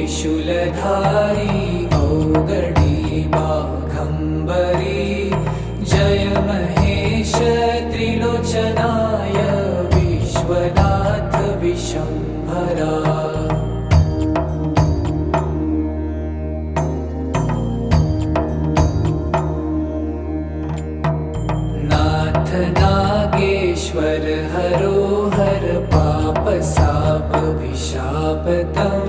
त्रिशूलधारी औगडी बाघम्बरी जय महेश त्रिलोचनाय विश्वनाथ विशंभरा। नाथ नागेश्वर हरो हर पाप साप विशापतम्